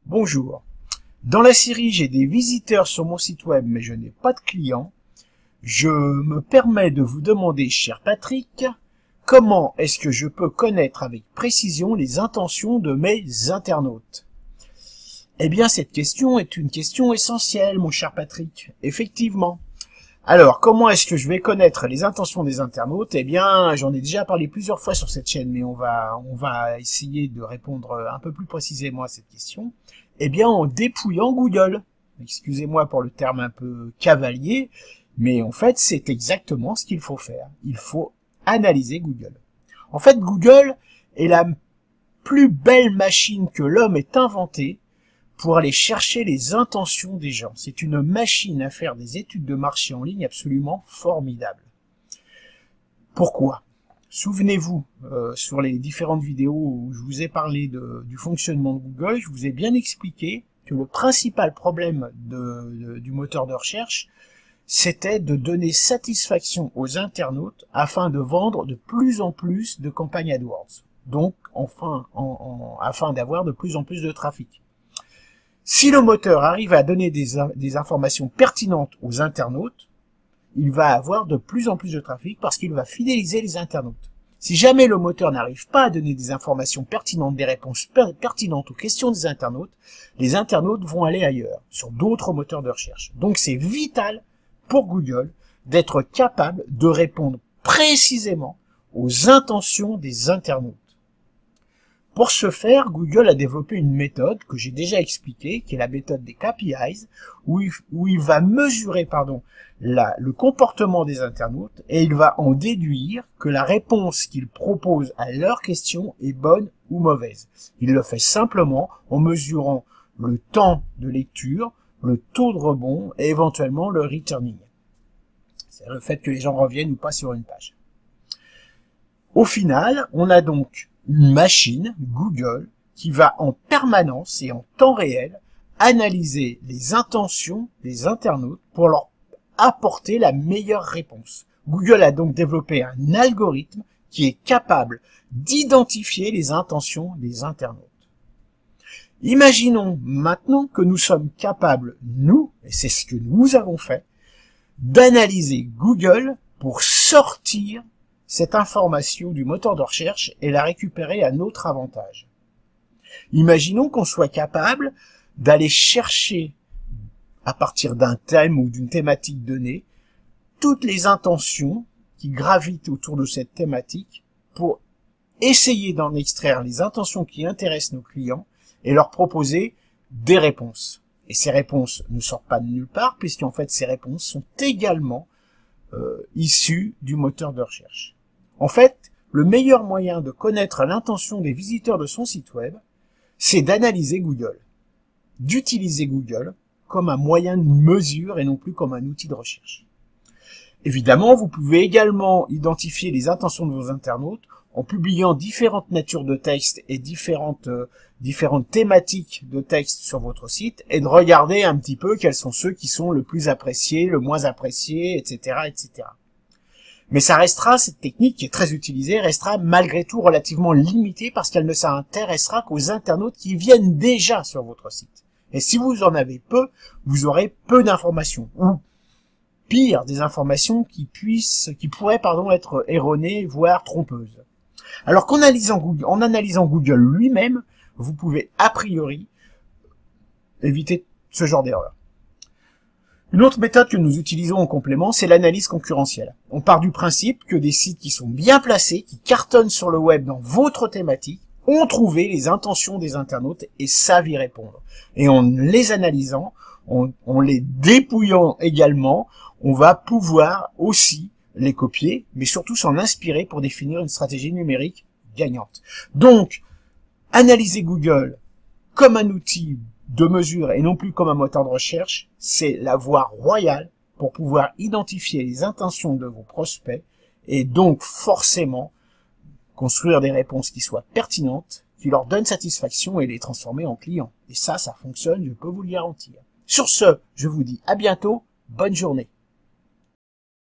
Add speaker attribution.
Speaker 1: Bonjour. Dans la série J'ai des visiteurs sur mon site web mais je n'ai pas de clients, je me permets de vous demander, cher Patrick, comment est-ce que je peux connaître avec précision les intentions de mes internautes? Eh bien, cette question est une question essentielle, mon cher Patrick. Effectivement. Alors, comment est-ce que je vais connaître les intentions des internautes? Eh bien, j'en ai déjà parlé plusieurs fois sur cette chaîne, mais on va essayer de répondre un peu plus précisément à cette question. Eh bien, en dépouillant Google. Excusez-moi pour le terme un peu cavalier, mais en fait, c'est exactement ce qu'il faut faire. Il faut analyser Google. En fait, Google est la plus belle machine que l'homme ait inventée pour aller chercher les intentions des gens. C'est une machine à faire des études de marché en ligne absolument formidable. Pourquoi? Souvenez-vous, sur les différentes vidéos où je vous ai parlé du fonctionnement de Google, je vous ai bien expliqué que le principal problème du moteur de recherche, c'était de donner satisfaction aux internautes afin de vendre de plus en plus de campagnes AdWords. Donc, afin d'avoir de plus en plus de trafic. Si le moteur arrive à donner des informations pertinentes aux internautes, il va avoir de plus en plus de trafic parce qu'il va fidéliser les internautes. Si jamais le moteur n'arrive pas à donner des informations pertinentes, des réponses pertinentes aux questions des internautes, les internautes vont aller ailleurs, sur d'autres moteurs de recherche. Donc c'est vital pour Google d'être capable de répondre précisément aux intentions des internautes. Pour ce faire, Google a développé une méthode que j'ai déjà expliquée, qui est la méthode des KPIs, où il va mesurer le comportement des internautes et il va en déduire que la réponse qu'il propose à leurs questions est bonne ou mauvaise. Il le fait simplement en mesurant le temps de lecture, le taux de rebond et éventuellement le returning. C'est le fait que les gens reviennent ou pas sur une page. Au final, on a donc une machine, Google, qui va en permanence et en temps réel analyser les intentions des internautes pour leur apporter la meilleure réponse. Google a donc développé un algorithme qui est capable d'identifier les intentions des internautes. Imaginons maintenant que nous sommes capables, nous, et c'est ce que nous avons fait, d'analyser Google pour sortir cette information du moteur de recherche et la récupérer à notre avantage. Imaginons qu'on soit capable d'aller chercher, à partir d'un thème ou d'une thématique donnée, toutes les intentions qui gravitent autour de cette thématique pour essayer d'en extraire les intentions qui intéressent nos clients et leur proposer des réponses. Et ces réponses ne sortent pas de nulle part, puisqu'en fait ces réponses sont également issues du moteur de recherche. En fait, le meilleur moyen de connaître l'intention des visiteurs de son site web, c'est d'analyser Google, d'utiliser Google comme un moyen de mesure et non plus comme un outil de recherche. Évidemment, vous pouvez également identifier les intentions de vos internautes en publiant différentes natures de texte et différentes thématiques de texte sur votre site et de regarder un petit peu quels sont ceux qui sont le plus appréciés, le moins appréciés, etc., etc. Mais cette technique qui est très utilisée, restera malgré tout relativement limitée parce qu'elle ne s'intéressera qu'aux internautes qui viennent déjà sur votre site. Et si vous en avez peu, vous aurez peu d'informations. Ou pire, des informations qui pourraient être erronées, voire trompeuses. Alors qu'en analysant Google lui-même, vous pouvez a priori éviter ce genre d'erreur. Une autre méthode que nous utilisons en complément, c'est l'analyse concurrentielle. On part du principe que des sites qui sont bien placés, qui cartonnent sur le web dans votre thématique, ont trouvé les intentions des internautes et savent y répondre. Et en les analysant, en les dépouillant également, on va pouvoir aussi les copier, mais surtout s'en inspirer pour définir une stratégie numérique gagnante. Donc, analyser Google comme un outil de mesure et non plus comme un moteur de recherche, c'est la voie royale pour pouvoir identifier les intentions de vos prospects et donc forcément construire des réponses qui soient pertinentes, qui leur donnent satisfaction et les transformer en clients. Et ça fonctionne, je peux vous le garantir. Sur ce, je vous dis à bientôt, bonne journée.